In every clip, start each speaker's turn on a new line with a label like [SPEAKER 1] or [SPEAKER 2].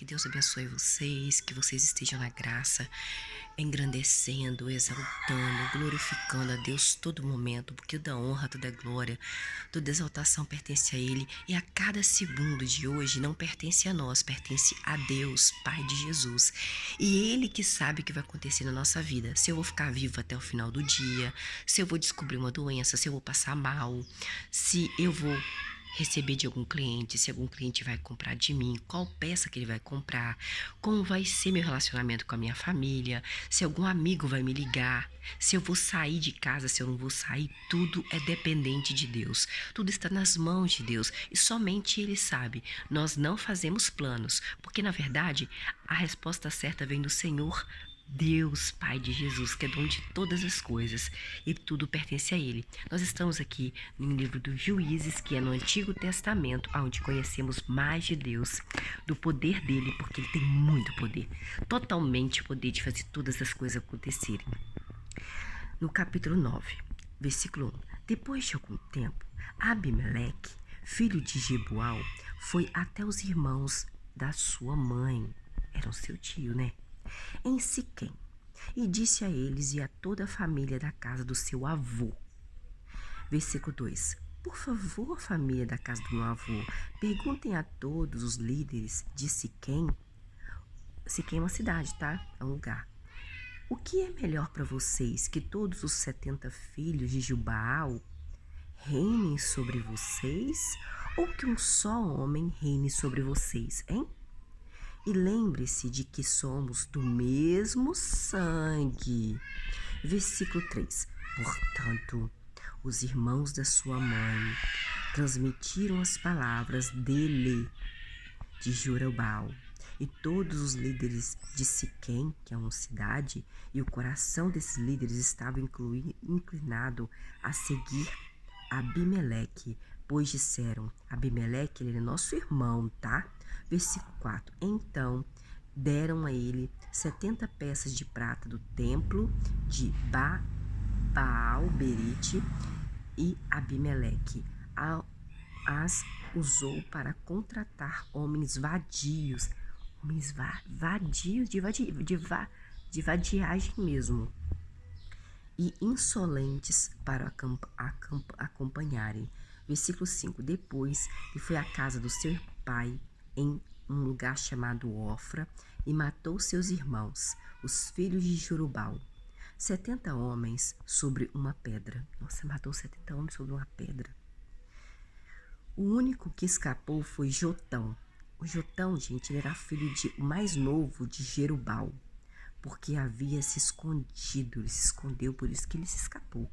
[SPEAKER 1] Deus abençoe vocês, que vocês estejam na graça, engrandecendo, exaltando, glorificando a Deus todo momento, porque toda honra, toda glória, toda exaltação pertence a Ele, e a cada segundo de hoje não pertence a nós, pertence a Deus, Pai de Jesus. E Ele que sabe o que vai acontecer na nossa vida, se eu vou ficar vivo até o final do dia, se eu vou descobrir uma doença, se eu vou passar mal, se eu vou receber de algum cliente, se algum cliente vai comprar de mim, qual peça que ele vai comprar, como vai ser meu relacionamento com a minha família, se algum amigo vai me ligar, se eu vou sair de casa, se eu não vou sair, tudo é dependente de Deus. Tudo está nas mãos de Deus e somente Ele sabe. Nós não fazemos planos, porque na verdade a resposta certa vem do Senhor Deus, Pai de Jesus, que é dono de todas as coisas e tudo pertence a Ele. Nós estamos aqui no livro dos Juízes, que é no Antigo Testamento, onde conhecemos mais de Deus, do poder dele, porque ele tem muito poder, totalmente poder de fazer todas as coisas acontecerem. No capítulo 9, versículo 1: Depois de algum tempo, Abimeleque, filho de Jebual, foi até os irmãos da sua mãe, eram seu tio, né? Em Siquém, e disse a eles e a toda a família da casa do seu avô. Versículo 2: Por favor, família da casa do meu avô, perguntem a todos os líderes de Siquém. Siquém é uma cidade, tá? É um lugar. O que é melhor para vocês, que todos os 70 filhos de Jubal reinem sobre vocês, ou que um só homem reine sobre vocês, hein? E lembre-se de que somos do mesmo sangue. Versículo 3: Portanto, os irmãos da sua mãe transmitiram as palavras dele, de Jerubbaal, e todos os líderes de Siquém, que é uma cidade, e o coração desses líderes estava inclinado a seguir Abimeleque, pois disseram: Abimeleque, ele é nosso irmão, tá? Versículo 4: Então deram a ele 70 peças de prata do templo de Baal-berite, e Abimeleque as usou para contratar homens vadios, de vadiagem mesmo, e insolentes para acompanharem. Versículo 5: Depois ele foi à casa do seu pai em um lugar chamado Ofra e matou seus irmãos, os filhos de Jerubbaal, 70 homens sobre uma pedra. Nossa, matou 70 homens sobre uma pedra. O único que escapou foi Jotão. O Jotão, gente, ele era filho o mais novo de Jerubbaal, porque havia se escondido, ele se escondeu, por isso que ele se escapou.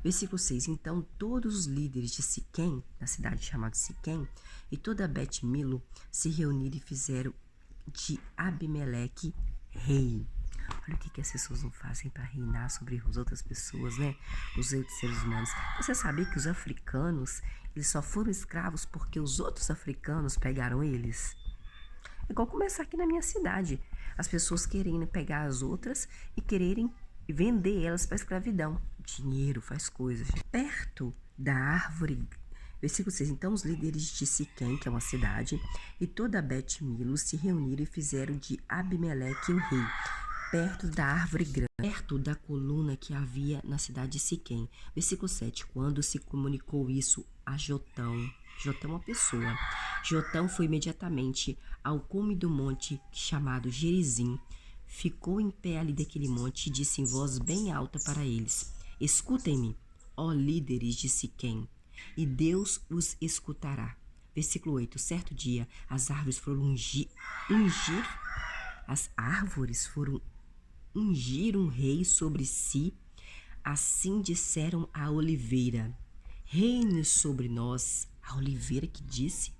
[SPEAKER 1] Versículo 6: Então todos os líderes de Siquém, na cidade chamada Siquém, e toda Bet-Milo se reuniram e fizeram de Abimeleque rei. Olha o que as pessoas não fazem para reinar sobre as outras pessoas, né? Os outros seres humanos. Você sabia que os africanos, eles só foram escravos porque os outros africanos pegaram eles? É igual começar aqui na minha cidade. As pessoas querendo pegar as outras e quererem vender elas para escravidão. Dinheiro faz coisas. Perto da árvore. Versículo 6: Então os líderes de Siquém, que é uma cidade, e toda Bet-Milo se reuniram e fizeram de Abimeleque o rei, perto da árvore grande, perto da coluna que havia na cidade de Siquém. Versículo 7: Quando se comunicou isso a Jotão, Jotão é uma pessoa, Jotão foi imediatamente ao cume do monte chamado Gerizim, ficou em pé ali daquele monte e disse em voz bem alta para eles: Escutem-me, ó líderes de Siquém, e Deus os escutará. Versículo 8: Certo dia, as árvores foram ungir um rei sobre si. Assim disseram à oliveira: reine sobre nós. A oliveira que disse.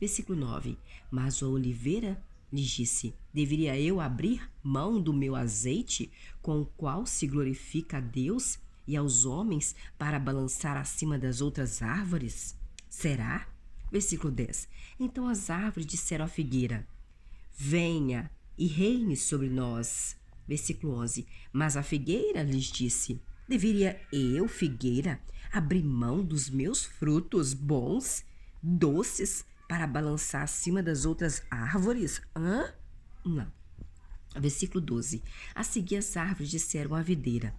[SPEAKER 1] Versículo 9: Mas a oliveira lhes disse: deveria eu abrir mão do meu azeite, com o qual se glorifica a Deus e aos homens, para balançar acima das outras árvores? Será? Versículo 10: Então as árvores disseram à figueira: venha e reine sobre nós. Versículo 11: Mas a figueira lhes disse: deveria eu, figueira, abrir mão dos meus frutos bons, doces, para balançar acima das outras árvores? Não. Versículo 12. A seguir as árvores disseram à videira: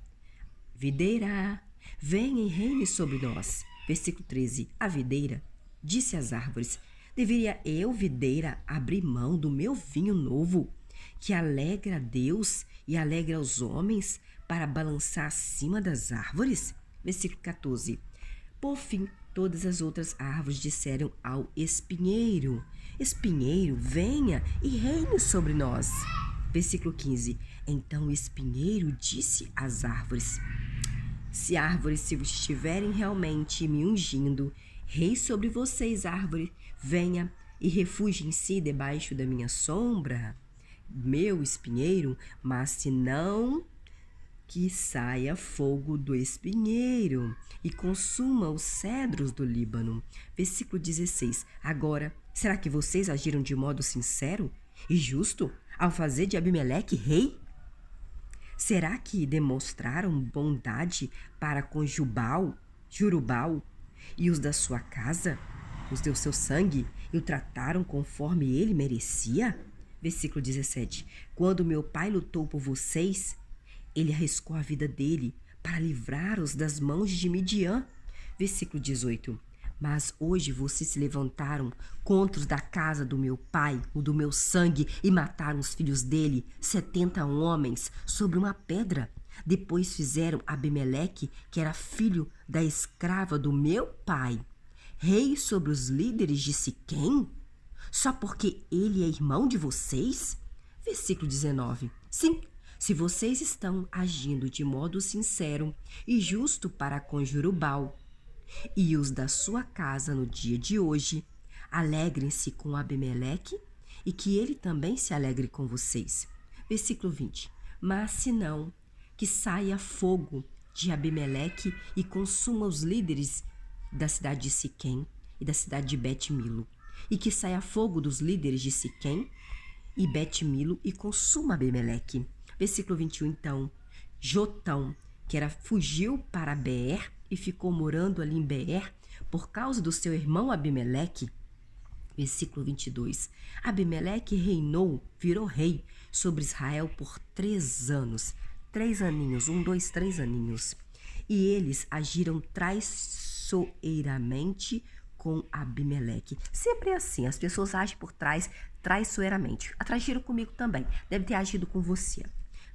[SPEAKER 1] Videira, venha e reine sobre nós. Versículo 13. A videira disse às árvores: Deveria eu, videira, abrir mão do meu vinho novo, que alegra a Deus e alegra aos homens, para balançar acima das árvores? Versículo 14. Por fim, todas as outras árvores disseram ao espinheiro: Espinheiro, venha e reine sobre nós. Versículo 15. Então o espinheiro disse às árvores: Se árvores se estiverem realmente me ungindo, rei sobre vocês, árvore, venha e refugie-se debaixo da minha sombra, meu espinheiro, mas se não, que saia fogo do espinheiro e consuma os cedros do Líbano. Versículo 16. Agora, será que vocês agiram de modo sincero e justo ao fazer de Abimeleque rei? Será que demonstraram bondade para com Jurubal e os da sua casa, os do seu sangue, e o trataram conforme ele merecia? Versículo 17. Quando meu pai lutou por vocês, ele arriscou a vida dele para livrar-os das mãos de Midian. Versículo 18. Mas hoje vocês se levantaram contra os da casa do meu pai, o do meu sangue, e mataram os filhos dele, 70 homens, sobre uma pedra. Depois fizeram Abimeleque, que era filho da escrava do meu pai, rei sobre os líderes de Siquém, só porque ele é irmão de vocês? Versículo 19. Sim, se vocês estão agindo de modo sincero e justo para com Jurubal e os da sua casa no dia de hoje, alegrem-se com Abimeleque e que ele também se alegre com vocês. Versículo 20. Mas se não, que saia fogo de Abimeleque e consuma os líderes da cidade de Siquém e da cidade de Bet-Milo, e que saia fogo dos líderes de Siquém e Bet-Milo e consuma Abimeleque. Versículo 21, então, Jotão, fugiu para Beer e ficou morando ali em Beer por causa do seu irmão Abimeleque. Versículo 22, Abimeleque virou rei sobre Israel por 3 anos. 3 aninhos, 3 aninhos. E eles agiram traiçoeiramente com Abimeleque. Sempre é assim, as pessoas agem por trás traiçoeiramente. Agiram comigo também, deve ter agido com você.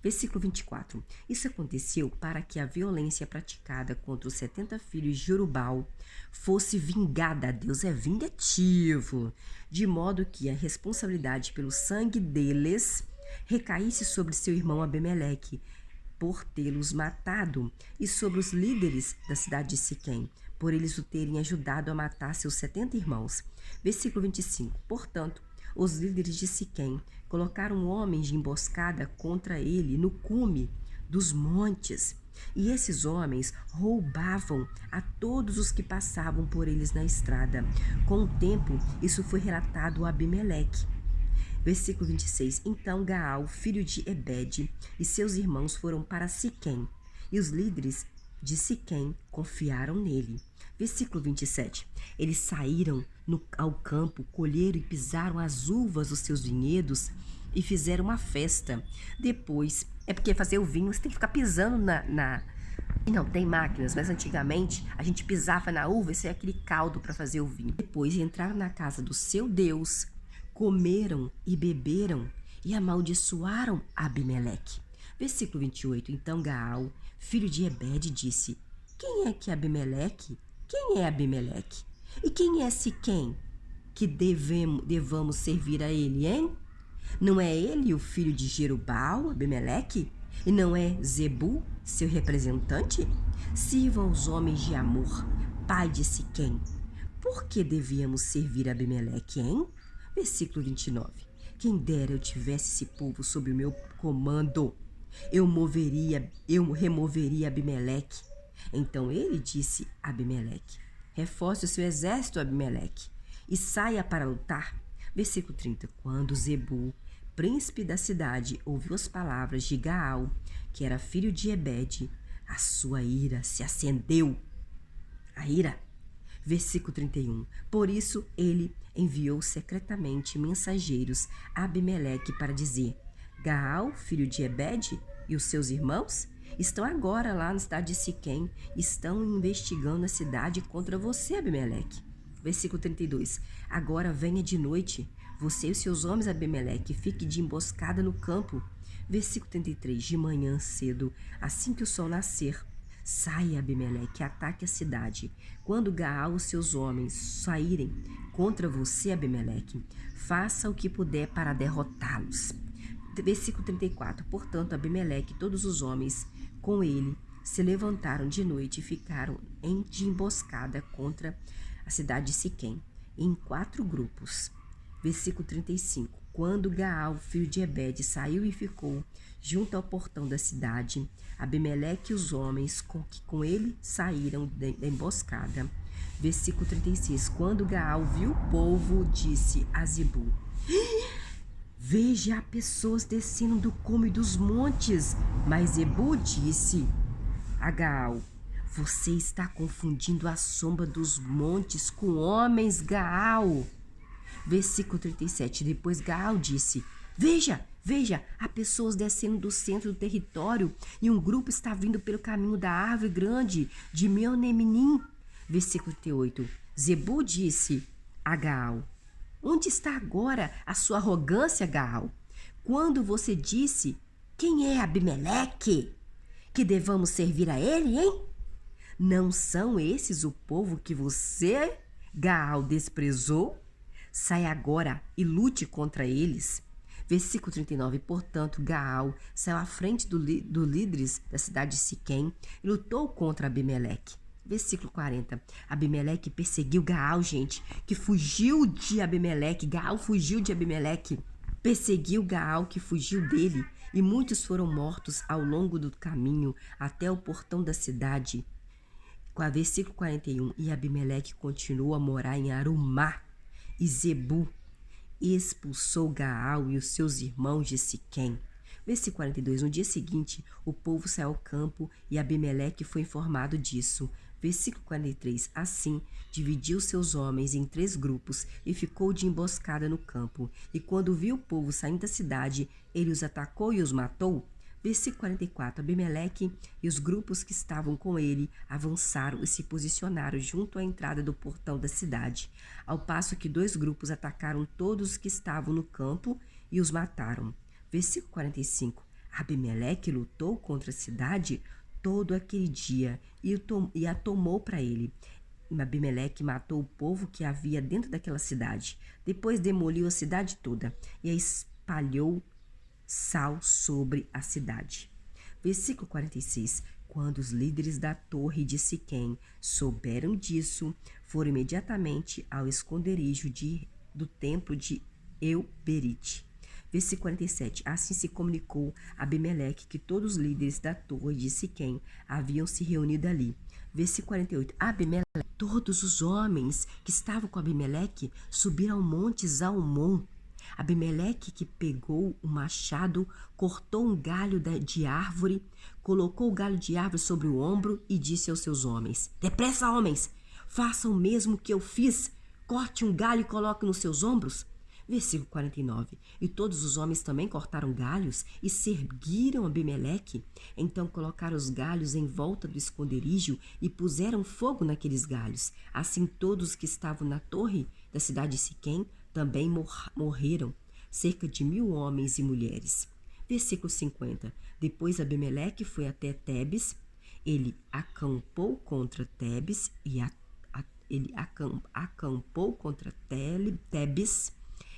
[SPEAKER 1] Versículo 24. Isso aconteceu para que a violência praticada contra os 70 filhos de Jurubal fosse vingada. Deus é vingativo. De modo que a responsabilidade pelo sangue deles recaísse sobre seu irmão Abimeleque, por tê-los matado, e sobre os líderes da cidade de Siquém, por eles o terem ajudado a matar seus 70 irmãos. Versículo 25. Portanto, os líderes de Siquém colocaram homens de emboscada contra ele no cume dos montes. E esses homens roubavam a todos os que passavam por eles na estrada. Com o tempo, isso foi relatado a Abimeleque. Versículo 26. Então Gaal, filho de Ebede, e seus irmãos foram para Siquém, e os líderes de Siquém confiaram nele. Versículo 27. Eles saíram ao campo, colheram e pisaram as uvas dos seus vinhedos e fizeram uma festa. Depois, é porque fazer o vinho você tem que ficar pisando Não, tem máquinas, mas antigamente a gente pisava na uva e saía aquele caldo para fazer o vinho. Depois entraram na casa do seu Deus, comeram e beberam e amaldiçoaram Abimeleque. Versículo 28. Então Gaal, filho de Ebede, disse: Quem é Abimeleque? Quem é Abimeleque? E quem é Siquém que devamos servir a ele, hein? Não é ele o filho de Jerubal, Abimeleque? E não é Zebu, seu representante? Sirvam os homens de Amor, pai de Siquém. Por que devíamos servir a Abimeleque, hein? Versículo 29. Quem dera eu tivesse esse povo sob o meu comando. Eu removeria Abimeleque. Então ele disse a Abimeleque: Reforce o seu exército, Abimeleque, e saia para lutar. Versículo 30. Quando Zebu, príncipe da cidade, ouviu as palavras de Gaal, que era filho de Ebede, a sua ira se acendeu. A ira Versículo 31. Por isso ele enviou secretamente mensageiros a Abimeleque para dizer: Gaal, filho de Ebede, e os seus irmãos estão agora lá na cidade de Siquém, estão investigando a cidade contra você, Abimeleque. Versículo 32. Agora venha de noite, você e os seus homens, Abimeleque, fique de emboscada no campo. Versículo 33. De manhã cedo, assim que o sol nascer, saia, Abimeleque, ataque a cidade. Quando Gaal e seus homens saírem contra você, Abimeleque, faça o que puder para derrotá-los. Versículo 34. Portanto, Abimeleque e todos os homens com ele se levantaram de noite e ficaram de emboscada contra a cidade de Siquém, em 4 grupos. Versículo 35. Quando Gaal, filho de Ebede, saiu e ficou junto ao portão da cidade, Abimeleque e os homens que com ele saíram da emboscada. Versículo 36. Quando Gaal viu o povo, disse a Zebu: Veja, há pessoas descendo do cume dos montes. Mas Zebu disse a Gaal: Você está confundindo a sombra dos montes com homens, Gaal. Versículo 37. Depois Gaal disse: Veja, há pessoas descendo do centro do território e um grupo está vindo pelo caminho da árvore grande de Meonemnim. Versículo 38. Zebu disse a Gaal: Onde está agora a sua arrogância, Gaal? Quando você disse: Quem é Abimeleque? Que devamos servir a ele, hein? Não são esses o povo que você, Gaal, desprezou? Sai agora e lute contra eles. Versículo 39. Portanto, Gaal saiu à frente dos líderes da cidade de Siquém e lutou contra Abimeleque. Versículo 40. Abimeleque perseguiu Gaal, gente, que fugiu de Abimeleque. Gaal fugiu de Abimeleque. Perseguiu Gaal, que fugiu dele, e muitos foram mortos ao longo do caminho até o portão da cidade. Versículo 41. E Abimeleque continuou a morar em Arumá, e Zebu expulsou Gaal e os seus irmãos de Siquém. Versículo 42. No dia seguinte, o povo saiu ao campo e Abimeleque foi informado disso. Versículo 43. Assim, dividiu seus homens em 3 grupos e ficou de emboscada no campo. E quando viu o povo saindo da cidade, ele os atacou e os matou. Versículo 44. Abimeleque e os grupos que estavam com ele avançaram e se posicionaram junto à entrada do portão da cidade, ao passo que 2 grupos atacaram todos os que estavam no campo e os mataram. Versículo 45. Abimeleque lutou contra a cidade todo aquele dia e a tomou para ele. Abimeleque matou o povo que havia dentro daquela cidade. Depois demoliu a cidade toda e a espalhou sal sobre a cidade. Versículo 46. Quando os líderes da torre de Siquém souberam disso, foram imediatamente ao esconderijo do templo de Euberite. Versículo 47. Assim se comunicou a Abimeleque que todos os líderes da torre de Siquém haviam se reunido ali. Versículo 48. Abimeleque, todos os homens que estavam com Abimeleque subiram ao monte Zalmon. Abimeleque, que pegou o machado, cortou um galho de árvore, colocou o galho de árvore sobre o ombro e disse aos seus homens: Depressa, homens, façam o mesmo que eu fiz. Corte um galho e coloque nos seus ombros. Versículo 49. E todos os homens também cortaram galhos e seguiram Abimeleque. Então colocaram os galhos em volta do esconderijo e puseram fogo naqueles galhos. Assim todos que estavam na torre da cidade de Siquém também morreram, cerca de 1.000 homens e mulheres. Versículo 50. Depois Abimeleque foi até Tebes. Ele acampou contra Tebes Tebes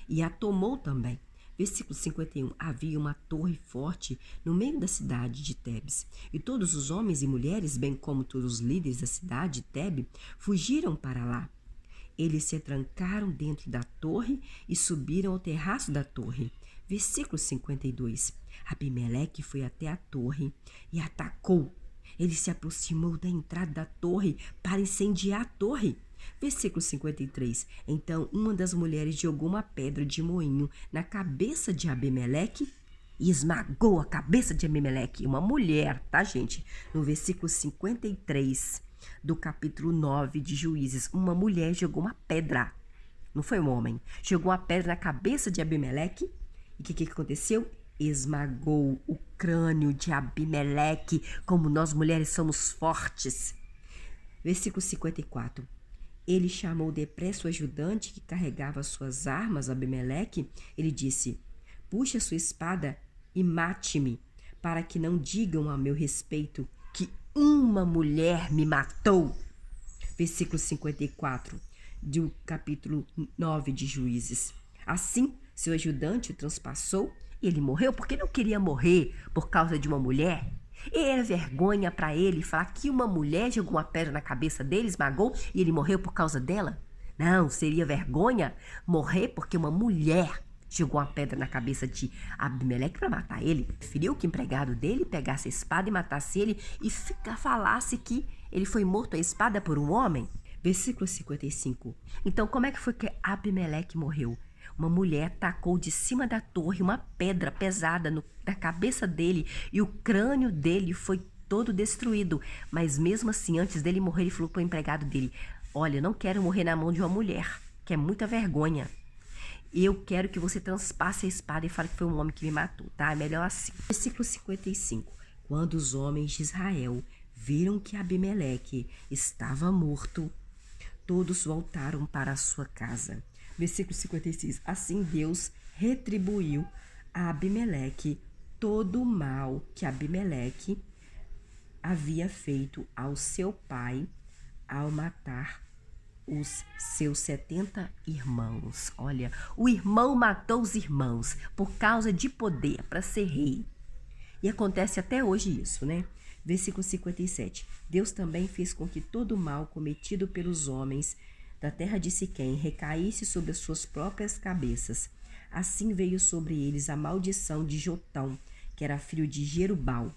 [SPEAKER 1] e a tomou também. Versículo 51. Havia uma torre forte no meio da cidade de Tebes, e todos os homens e mulheres, bem como todos os líderes da cidade de Tebes, fugiram para lá. Eles se trancaram dentro da torre e subiram ao terraço da torre. Versículo 52. Abimeleque foi até a torre e atacou. Ele se aproximou da entrada da torre para incendiar a torre. Versículo 53. Então uma das mulheres jogou uma pedra de moinho na cabeça de Abimeleque e esmagou a cabeça de Abimeleque. Uma mulher, tá, gente? No versículo 53 do capítulo 9 de Juízes, uma mulher jogou uma pedra, não foi um homem, jogou uma pedra na cabeça de Abimeleque. E o que aconteceu? Esmagou o crânio de Abimeleque, como nós mulheres somos fortes. Versículo 54. Ele chamou depressa o ajudante que carregava suas armas, Abimeleque. Ele disse: puxe a sua espada e mate-me, para que não digam a meu respeito que uma mulher me matou. Versículo 54 do capítulo 9 de Juízes. Assim, seu ajudante o transpassou e ele morreu porque não queria morrer por causa de uma mulher. E era vergonha para ele falar que uma mulher jogou uma pedra na cabeça dele, esmagou e ele morreu por causa dela? Não, seria vergonha morrer porque uma mulher jogou uma pedra na cabeça de Abimeleque para matar ele. Preferiu que o empregado dele pegasse a espada e matasse ele e falasse que ele foi morto à espada por um homem. Versículo 55. Então, como é que foi que Abimeleque morreu? Uma mulher tacou de cima da torre uma pedra pesada na cabeça dele e o crânio dele foi todo destruído. Mas mesmo assim, antes dele morrer, ele falou para o empregado dele: olha, eu não quero morrer na mão de uma mulher, que é muita vergonha. Eu quero que você transpasse a espada e fale que foi um homem que me matou, tá? É melhor assim. Versículo 55. Quando os homens de Israel viram que Abimeleque estava morto, todos voltaram para a sua casa. Versículo 56. Assim Deus retribuiu a Abimeleque todo o mal que Abimeleque havia feito ao seu pai ao matar os seus 70 irmãos. Olha, o irmão matou os irmãos por causa de poder, para ser rei. E acontece até hoje isso, né? Versículo 57. Deus também fez com que todo o mal cometido pelos homens da terra de Siquém recaísse sobre as suas próprias cabeças. Assim veio sobre eles a maldição de Jotão, que era filho de Jerubal,